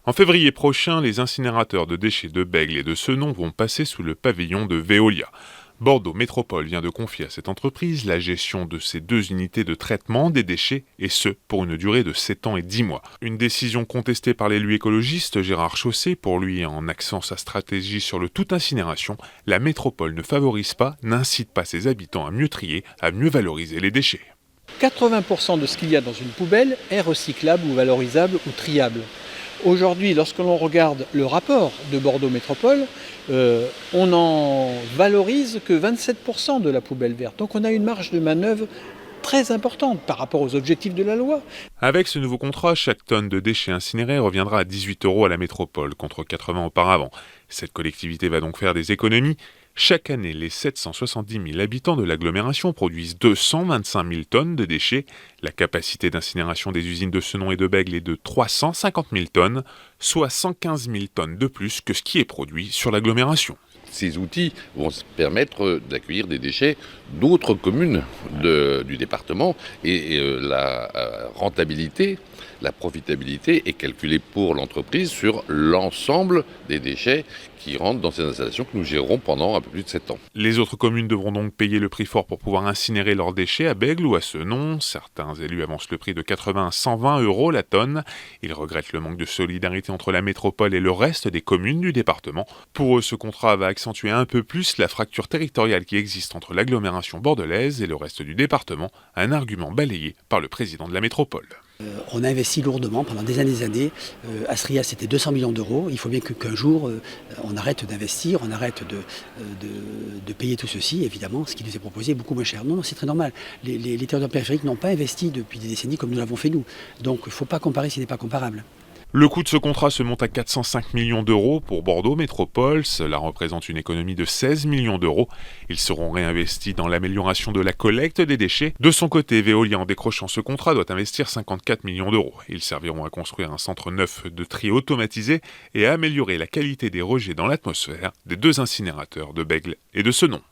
En février prochain, les incinérateurs de déchets de Bègles et de Senon vont passer sous le pavillon de Veolia. Bordeaux Métropole vient de confier à cette entreprise la gestion de ces 2 unités de traitement des déchets, et ce, pour une durée de 7 ans et 10 mois. Une décision contestée par l'élu écologiste Gérard Chausset. Pour lui, en axant sa stratégie sur le tout incinération, la métropole ne favorise pas, n'incite pas ses habitants à mieux trier, à mieux valoriser les déchets. 80% de ce qu'il y a dans une poubelle est recyclable ou valorisable ou triable. Aujourd'hui, lorsque l'on regarde le rapport de Bordeaux Métropole, on n'en valorise que 27% de la poubelle verte. Donc on a une marge de manœuvre très importante par rapport aux objectifs de la loi. Avec ce nouveau contrat, chaque tonne de déchets incinérés reviendra à 18 € à la métropole, contre 80 auparavant. Cette collectivité va donc faire des économies. Chaque année, les 770 000 habitants de l'agglomération produisent 225 000 tonnes de déchets. La capacité d'incinération des usines de Senon et de Bègles est de 350 000 tonnes, soit 115 000 tonnes de plus que ce qui est produit sur l'agglomération. Ces outils vont permettre d'accueillir des déchets d'autres communes du département et la rentabilité, la profitabilité est calculée pour l'entreprise sur l'ensemble des déchets qui rentrent dans ces installations que nous gérerons pendant un peu plus de 7 ans. Les autres communes devront donc payer le prix fort pour pouvoir incinérer leurs déchets à Bègles ou à Senon. Certains élus avancent le prix de 80 à 120 € la tonne. Ils regrettent le manque de solidarité entre la métropole et le reste des communes du département. Pour eux, ce contrat va accentuer un peu plus la fracture territoriale qui existe entre l'agglomération bordelaise et le reste du département, un argument balayé par le président de la métropole. On a investi lourdement pendant des années. Astria, c'était 200 millions d'euros. Il faut bien qu'un jour, on arrête d'investir, on arrête de payer tout ceci. Évidemment, ce qui nous est proposé est beaucoup moins cher. Non, c'est très normal. Les territoires périphériques n'ont pas investi depuis des décennies comme nous l'avons fait nous. Donc, il ne faut pas comparer ce qui n'est pas comparable. Le coût de ce contrat se monte à 405 millions d'euros pour Bordeaux Métropole. Cela représente une économie de 16 millions d'euros. Ils seront réinvestis dans l'amélioration de la collecte des déchets. De son côté, Veolia, en décrochant ce contrat, doit investir 54 millions d'euros. Ils serviront à construire un centre neuf de tri automatisé et à améliorer la qualité des rejets dans l'atmosphère des 2 incinérateurs de Bègles et de Senon.